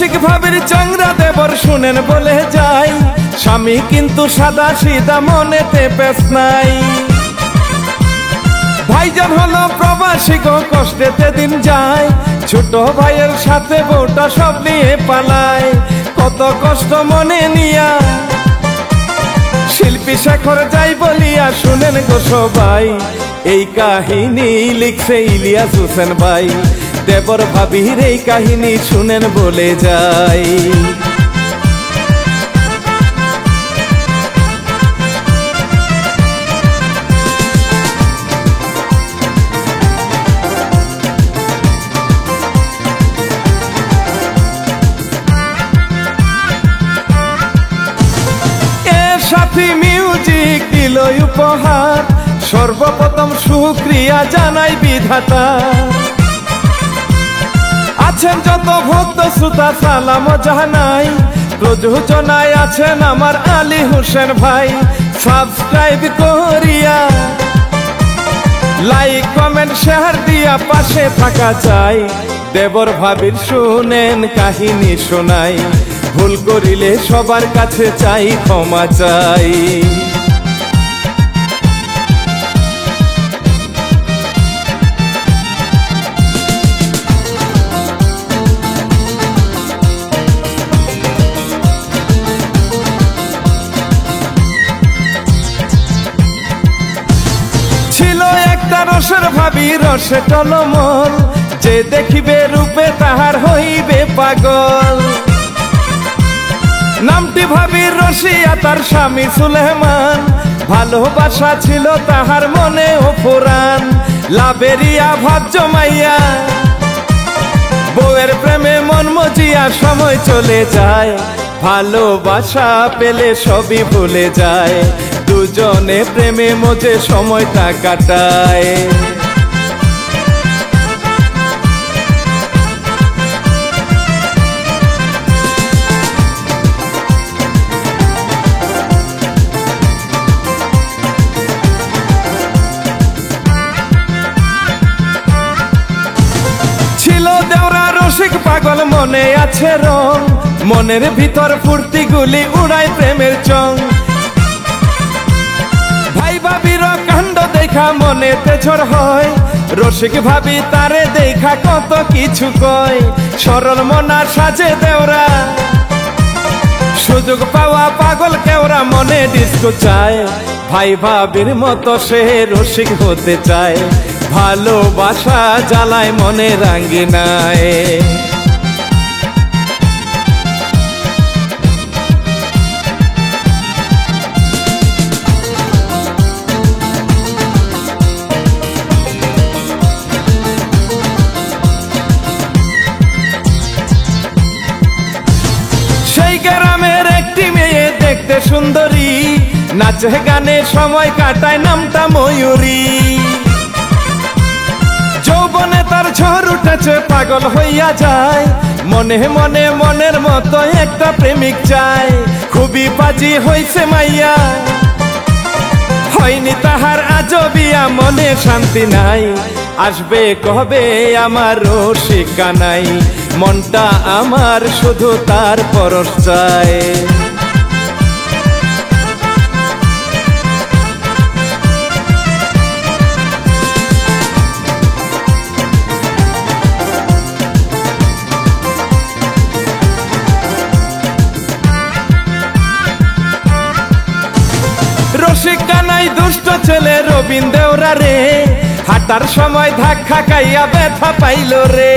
রসিক ভাবির চাংরা দেবর শুনেন বলে যায়, স্বামী কিন্তু সাদা সিধা মনেতে পেছ নাই। ভাইজান হলো প্রবাসী গো কষ্টেতে দিন যায়, ছোট ভাইয়ের সাথে বউটা সব নিয়ে পালায়। কত কষ্ট মনে নিয়া শিল্পী শেখর যাই বলিয়া শুনেন গো সবাই, এই কাহিনী লিখছে ইলিয়াস হোসেন ভাই। দেবর ভাবির এই কাহিনী শুনেন বলে যাই। সাথী মিউজিক দিল উপহার, সর্বপ্রথম শুকরিয়া জানাই বিধাতা। আছেন যত ভক্ত শ্রোতা সালাম জানাই, প্রযোজনায় আছেন আমার আলী হোসেন ভাই। সাবস্ক্রাইব করিয়া লাইক কমেন্ট শেয়ার দিয়া পাশে থাকা চাই। দেবর ভাবির শুনেন কাহিনী শোনাই, ভুল করিলে সবার কাছে চাই ক্ষমা চাই। ছিল একটা রসের ভাবি রসে টলমল, যে দেখিবে রূপে তাহার হইবে পাগল। নামটি ভাবির রসিয়া তার স্বামী সুলেমান, ভালোবাসা ছিল তাহার মনে ও পুরাণ। লাভেরিয়া ভাব জমাইয়া বউয়ের প্রেমে মন মজিয়া সময় চলে যায়। ভালোবাসা পেলে সবই ভুলে যায়, দুজনে প্রেমে মজে সময়টা কাটায়। দেওরা রসিক পাগল মনে আছে রং, মনের ভিতর ফুর্তি গুলি উড়াই প্রেমের চং। ভাই ভাবির কাণ্ড দেখা মনেতে ঝড় হয়, রসিক ভাবি তারে দেখা কত কিছু কয়। সরল মনার সাজে দেওরা, সুযোগ পাওয়া পাগল কেওরা মনে ডিস্কো চায়। ভাই ভাবির মতো সে রসিক হতে চায়, ভালোবাসা জ্বালায় মনে রাঙ্গিনায়। সেই গ্রামের একটি মেয়ে দেখতে সুন্দরী, নাচে গানে সময় কাটায় নামটা ময়ূরী। যৌবনে তার ঝড় উঠেছে পাগল হইয়া যায়, মনে মনে মনের মতো একটা প্রেমিক চায়। খুবই পাজি হইছে মাইয়া, হয়নি তাহার আজও বিয়া, মনে শান্তি নাই। আসবে কবে আমার রসিক কানাই, মনটা আমার শুধু তার পরশ চায়। রসিক কানাই দুষ্ট ছেলে রবিন দেওরা রে, হাঁটার সময় ধাক্কা খাইয়া ব্যথা পাইল রে।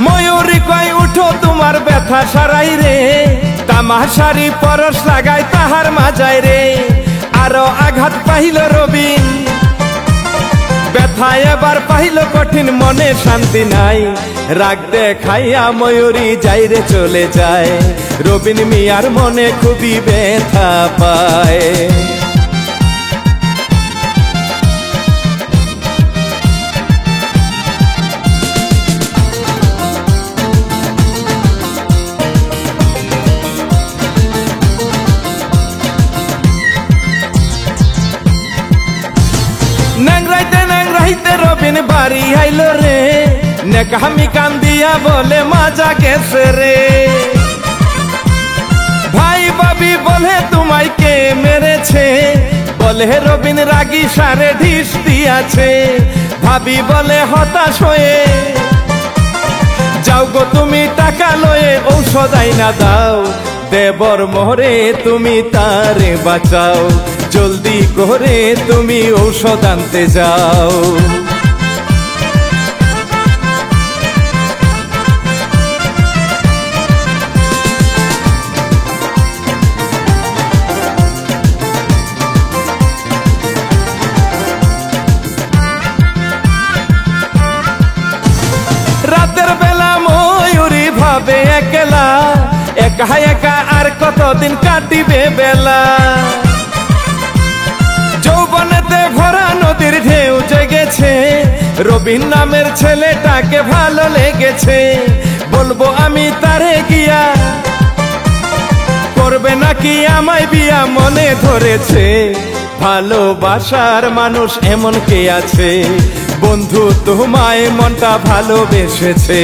ময়ূরী কয় উঠো তোমার ব্যথা সারাই রে, তামাশারি পরশ লাগাই তাহার মাজায় রে। আরো আঘাত পাইল রবিন, ব্যথা এবার পাইল কঠিন, মনে শান্তি নাই। রাগ দেখাইয়া ময়ূরী যাইরে চলে যায়, রবিন মিয়ার মনে খুবই ব্যথা পায়। ন্যাংরাইতে ন্যাংরাইতে রবিন বাড়ি আইল রে, নেকামি কান দিয়া বলে মাজা গেছে রে। ভাই ভাবি বলে তোমায় কে মেরেছে, বলে রবিন রাগী সারে ঢিস দিয়াছে। ভাবি বলে হতাশ হয়ে যাও গো তুমি টাকা লয়ে ঔষধ আইনা দাও। দেবর মোরে তুমি তারে বাঁচাও, জলদি করে তুমি ঔষধ আনতে যাও। রাতের বেলা ময়ূরী ভাবে একলা, একা একা আর কতদিন কাটিবে বেলা। যৌবনেতে ভরা নদীর ঢেউ জেগেছে, রবিন নামের ছেলেটাকে ভালো লেগেছে। বলবো আমি তারে গিয়া, করবে নাকি আমায় বিয়া মনে ধরেছে। ভালোবাসার মানুষ এমন কে আছে, বন্ধু তোমায় মনটা ভালোবেসেছে।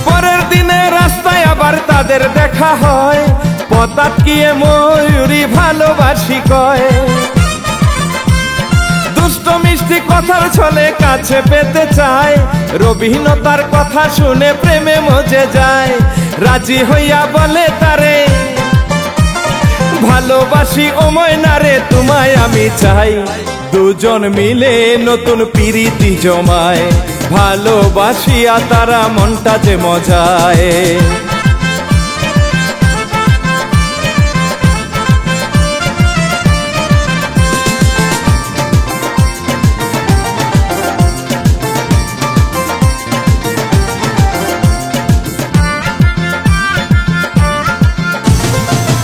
পরের দিনে রাস্তায় আবার তাদের দেখা হয়, পথ আটকিয়ে ময়ূরী ভালোবাসি কয়। দুষ্ট মিষ্টি কথার ছলে কাছে পেতে চায়, রবিন তার কথা শুনে প্রেমে মজে যায়। রাজি হইয়া বলে তারে ভালোবাসি ও ময়নারে তোমায় আমি চাই। দুজন মিলে নতুন পিরিতি জমায়, ভালোবাসিয়া তারা মনটা যে মজায়।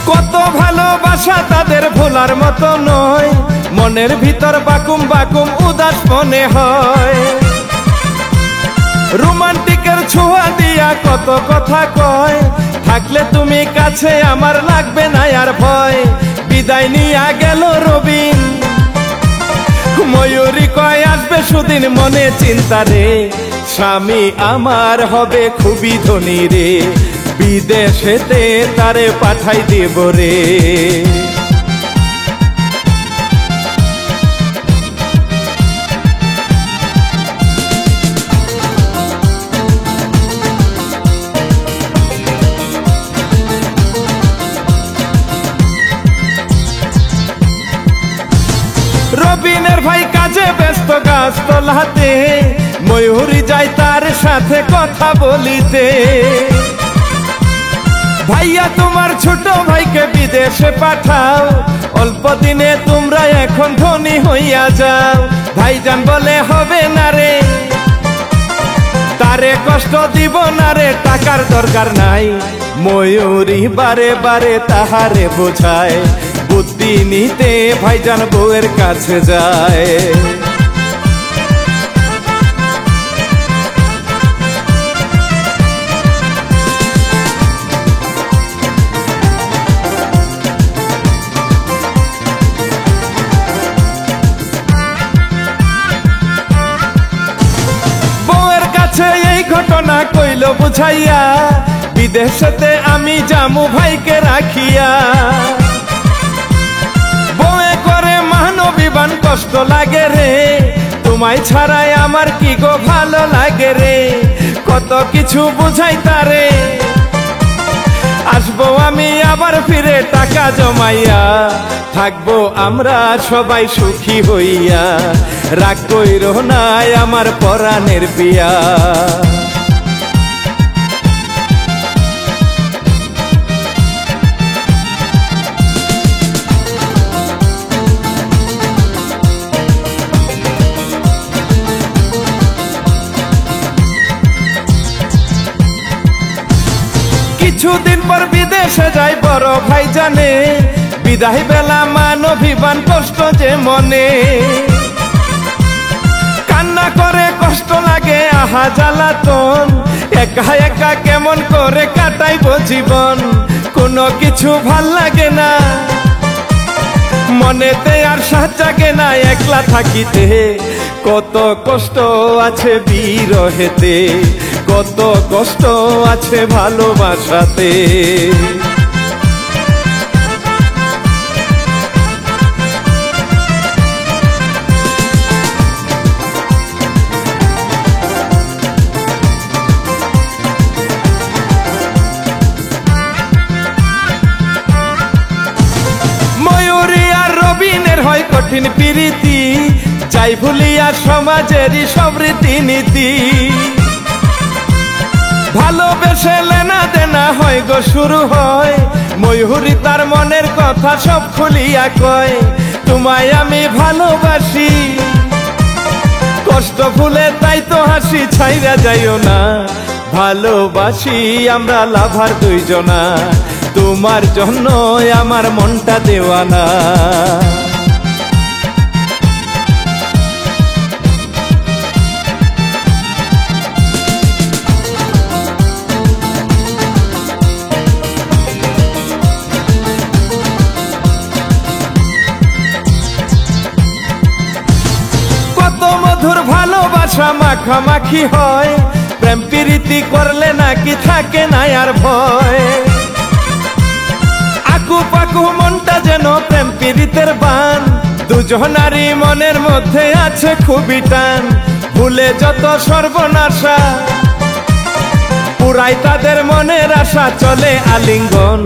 কত ভালোবাসা তাদের ভোলার মতো নয়, মনের ভিতর বাকুম বাকুম উদাস মনে হয়। রোমান্টিকের ছোঁয়া দিয়া কত কথা কয়, থাকলে তুমি কাছে আমার লাগবে না আর ভয়। বিদায় নিয়া গেল রবিন, ময়ূরী কয় আসবে সুদিন মনে চিন্তা রে। স্বামী আমার হবে খুবই ধনী রে, বিদেশেতে তারে পাঠাই দেব রে। রবিনের ভাই কাজে ব্যস্ত গাছ তোলাতে, ময়ূরী যায় তার সাথে কথা বলিতে। ভাইয়া তোমার ছোট ভাইকে বিদেশে পাঠাও, অল্প দিনে তোমরা এখন ধনী হইয়া যাও। ভাইজান বলে হবে না রে, তারে কষ্ট দিব না রে, টাকার দরকার নাই। ময়ূরী বারে বারে তাহারে বোঝায়, বুদ্ধি নিতে ভাইজান বউয়ের কাছে যায়। বউয়ের কাছে এই ঘটনা কইল বুঝাইয়া, বিদেশেতে আমি জামু ভাইকে রাখিয়া। বউয়ে করে মানবিবান কষ্ট লাগে রে, তোমায় ছাড়াই আমার কি গো ভালো লাগে রে। কত কিছু বুঝাই তারে, আসবো আমি আবার ফিরে টাকা জমাইয়া। থাকবো আমরা সবাই সুখী হইয়া, রাগ কইরো না আমার পরাণের বিয়া। কিছুদিন পর বিদেশে যাই বড় ভাই জানে, বিদায় বেলা মানবিবান কষ্ট যে মনে। কান্না করে কষ্ট লাগে আহা জ্বালাতন, একা একা কেমন করে কাটাইব জীবন, কোনো কিছু ভাল লাগে না মনেতে আর সাথ জাগে না একলা থাকিতে, কত কষ্ট আছে বিরহেতে, কত কষ্ট আছে ভালোবাসাতে। হয় কঠিন প্রীতি, চাই ভুলিয়া সমাজেরই সব রীতিনীতি, ভালোবেসে লেনা দেনা হয় গো শুরু হয়, ময়ূরী তার মনের কথা সব খুলিয়া কয়, তোমায় আমি ভালোবাসি, কষ্ট ভুলে তাই তো হাসি, ছাইরা যাইও না, ভালোবাসি আমরা লাভার দুইজনা, তোমার জন্য আমার মনটা দেওয়ানা। মধুর ভালোবাসা মাখামাখি হয়, প্রেম প্রীতি করলে নাকি থাকে না আর ভয়, আকু পাকু মনটা যেন প্রেম প্রীতের বান, দুজনারই মনের মধ্যে আছে খুবই টান, ভুলে যত সর্বনাশা পুরাই তাদের মনের আশা, চলে আলিঙ্গন,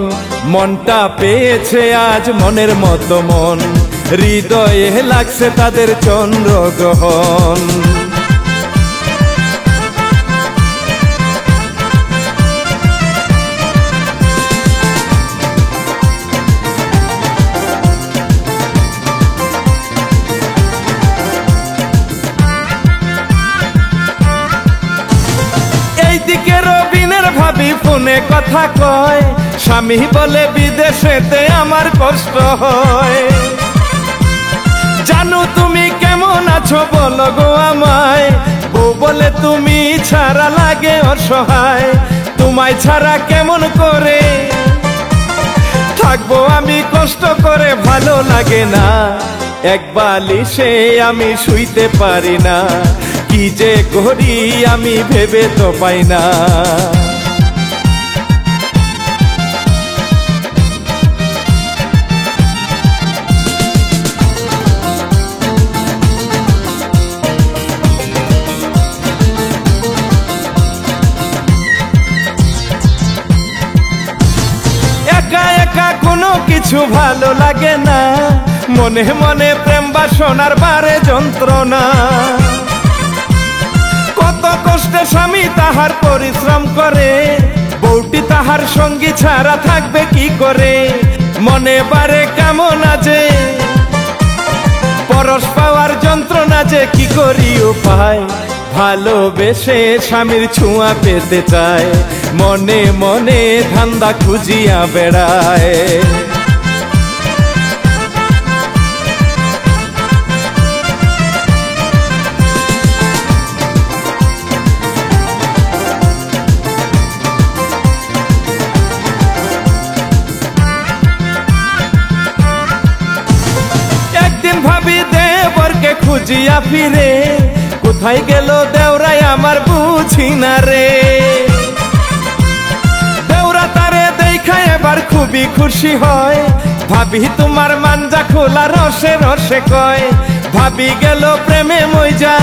মনটা পেয়েছে আজ মনের মতো মন, হৃদয়ে লাগছে তাদের চন্দ্রগ্রহণ। এইদিকে রবিনের ভাবি ফোনে কথা কয়, স্বামী বলে বিদেশেতে আমার কষ্ট হয়, জানো তুমি কেমন আছো বলো গো আমায়, বউ বলে তুমি ছাড়া লাগে অসহায়, তোমায় ছাড়া কেমন করে থাকবো আমি কষ্ট করে, ভালো লাগে না এক বালিশে আমি শুইতে পারি না, কি যে করি আমি ভেবে তো পাই না। একা একা কোনো কিছু ভালো লাগে না, মনে মনে প্রেম বাসনার বারে যন্ত্রণা, কত কষ্টে স্বামী তাহার পরিশ্রম করে, বউটি তাহার সঙ্গী ছাড়া থাকবে কি করে, মনে বারে কেমন আছে পরশ পাওয়ার যন্ত্রণা যে কি করি উপায়, ভালোবেসে স্বামীর ছোঁয়া পেতে চায়, মনে মনে ধান্দা খুঁজিয়া বেড়ায়। একদিন ভাবি দেবরকে খুঁজিয়া ফিরে, কোথায় গেল দেওরাই আমার বুঝি না রে, দেওরা তারে দেখা এবার খুবই খুশি হয়, ভাবি তোমার মাঞ্জা খোলা রসে রসে কয়, ভাবি গেল প্রেমে মইজা,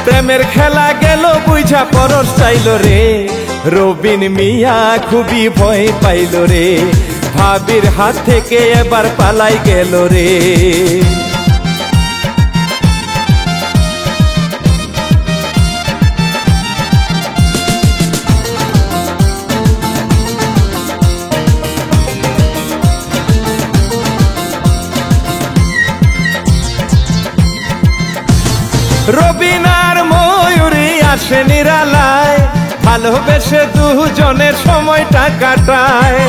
প্রেমের খেলা গেল বুঝা, পরশ চাইল রে, রবিন মিয়া খুবই ভয় পাইল রে, ভাবির হাত থেকে এবার পালাই গেল রে। রবিন আর ময়ূরী আসে নিরালায়, ভালোবেসে দুজনের সময়টা কাটায়,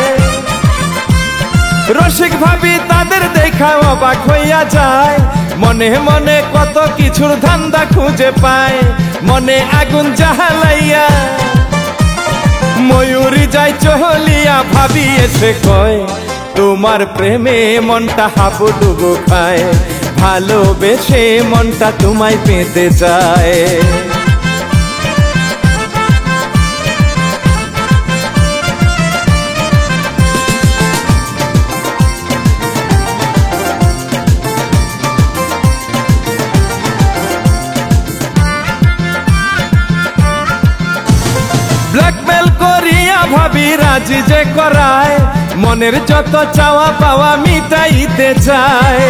রসিক ভাবি তাদের দেখা অবাক হইয়া যায়, মনে মনে কত কিছুর ধান্দা খুঁজে পায়, মনে আগুন জ্বালাইয়া ময়ূরী যায় চহলিয়া। ভাবি এসে কয় তোমার প্রেমে মনটা হাবুডুবু খায়, ভালোবেসে মনটা তোমায় পেতে চায়। ব্ল্যাকমেল করিয়া ভাবি রাজি যে করায়, মনের যত চাওয়া পাওয়া মিটাইতে চায়।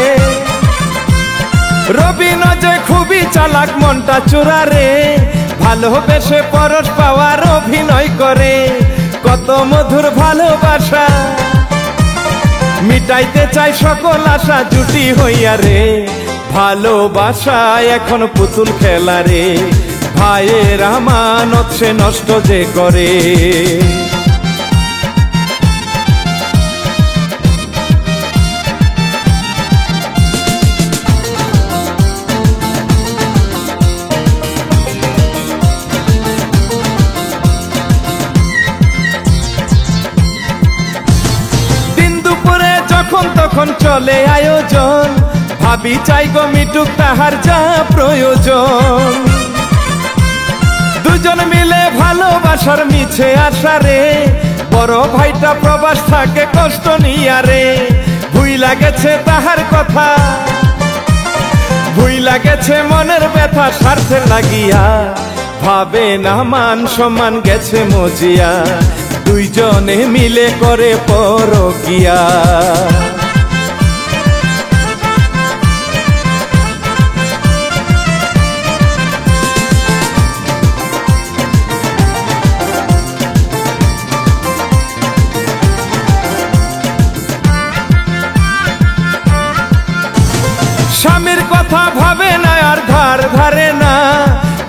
রবিন যে খুবই চালাক, মনটা চোরারে, ভালোবেসে পরশ পাওয়ার অভিনয় করে। কত মধুর ভালোবাসা মিটাইতে চাই সকল আশা, জুটি হইয়া রে। ভালোবাসা এখন পুতুল খেলা রে, ভাইয়ের আমানত সে নষ্ট যে করে। দিন দুপুরে যখন তখন চলে আয়োজন, ভাবি চাই গো মিটুক তাহার যা প্রয়োজন। দুজন মিলে ভালোবাসার মিছে আশারে, বড় ভাইটা প্রবাস থাকে কষ্ট নিয়া রে। ভুইলা গেছে তাহার কথা, ভুইলা গেছে মনের ব্যথা স্বার্থের লাগিয়া। ভাবে না মান সম্মান গেছে মজিয়া, দুইজনে মিলে করে পরকিয়া। স্বামীর কথা ভাবে না আর ধার ধারে না,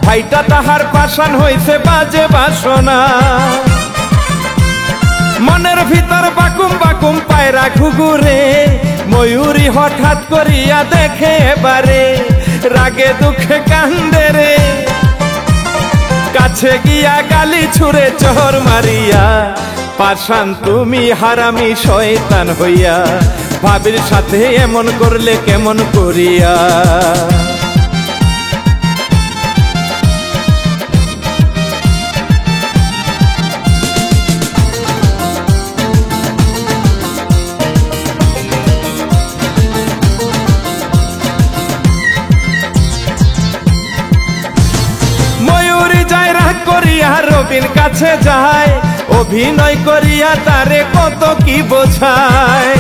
ভাইটা তাহার পাষাণ হইছে বাজে বাসনা। মনের ভিতর বাকুম বাকুম পায়রা ঘুঘুরে, ময়ূরী হঠাৎ করিয়া দেখে এবারে। রাগে দুঃখে কান্দে রে, কাছে গিয়া গালি ছুঁড়ে চোর মারিয়া। পাষাণ তুমি হারামি শয়তান হইয়া, ভাবির সাথে এমন করলে কেমন করিয়া। ময়ূরী যায় রাগ করিয়া রবিন কাছে যায়, অভিনয় করিয়া তারে কত কি বোঝায়।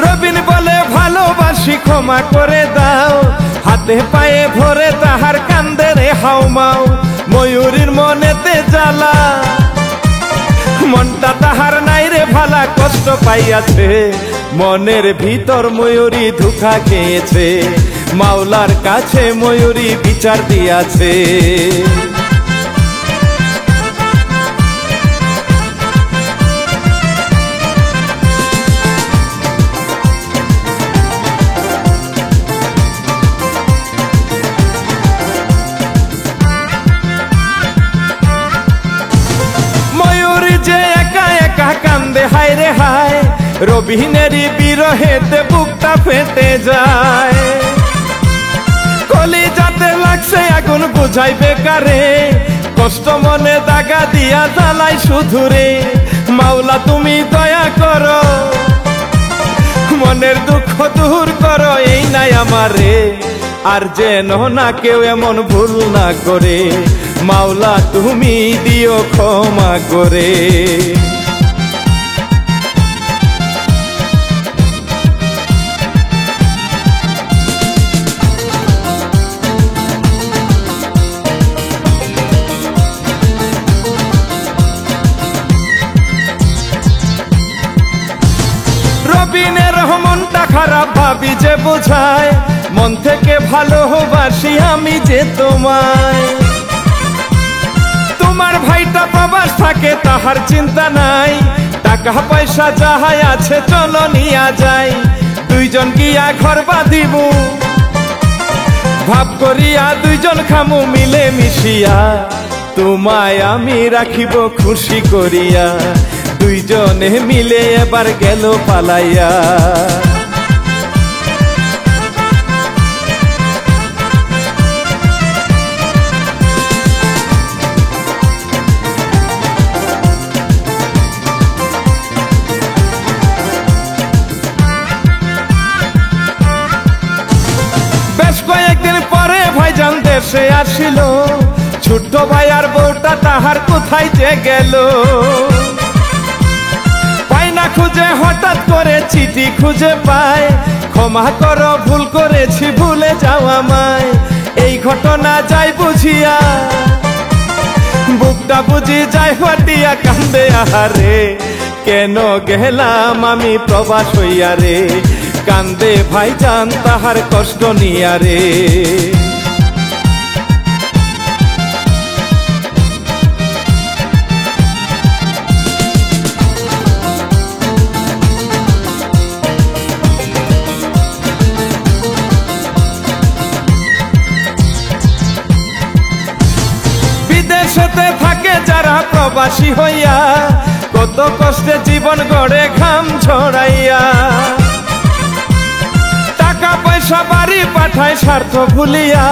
রবিন বলে ভালোবাসি ক্ষমা করে দাও, হাতে পায়ে ভরে তাহার কান্দে রে হাউমাও। ময়ূরীর মনেতে জ্বালা, মনটা তাহার নাই রে ভালা, কষ্ট পাইয়াছে মনের ভিতর। ময়ূরী ধোঁকা খেয়েছে, মাওলার কাছে ময়ূরী বিচার দিয়াছে। কান্দে হায় রে হায়, রবিনেরই বিরহেতে বুকটা ফেটে যায়। কলিজাতে লাগছে আগুন বুঝাইবে কারে, কষ্ট মনে দাগা দিয়া জ্বালাই শুধু রে। মাওলা তুমি দয়া করো, মনের দুঃখ দূর করো, এই নাই আমারে। আর যেন না কেউ এমন ভুল না করে, মাওলা তুমি দিও ক্ষমা করে। রবিনের মনটা খারাপ ভাবি যে বোঝায়, মন থেকে ভালোবাসি আমি যে তোমায়। তোমার ভাইটা প্রবাস থাকে তাহার চিন্তা নাই, টাকা পয়সা যাহাই আছে চলো নিয়া যাই। দুইজন গিয়া ঘর বাঁধিব ভাব করিয়া দুইজন খামু মিলে মিশিয়া তোমায় আমি রাখিব খুশি করিয়া দুইজনে মিলে এবার গেল পালাইয়া বেশ কয়েকদিন পরে ভাইজান দেশে আসিল ছোট্ট ভাই আর বউটা তাহার কোথায় যে গেল পাই না খুঁজে হঠাৎ করে চিঠি খুঁজে পায় ক্ষমা করো ভুল করেছি ভুলে যাও আমায় এই ঘটনা যাই বুঝিয়া বুকটা বুঝি যাই হটিয়া কান্দে আহারে কেন গেলাম আমি প্রবাস হইয়া রে কান্দে ভাইজান তাহার কষ্ট নিয়া রে বিদেশেতে থাকে যারা প্রবাসী হইয়া কত কষ্টে জীবন গড়ে ঘাম ছড়াইয়া টাকা পয়সা বাড়ি পাঠায় স্বার্থ ভুলিয়া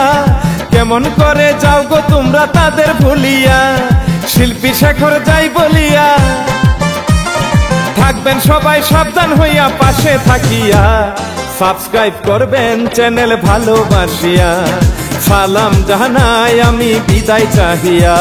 কেমন করে যাও গো তোমরা তাদের ভুলিয়া শিল্পী শেখর যাই বলিয়া থাকবেন সবাই সাবধান হইয়া পাশে থাকিয়া সাবস্ক্রাইব করবেন চ্যানেল ভালোবাসিয়া সালাম জানাই আমি বিদায় চাহিয়া।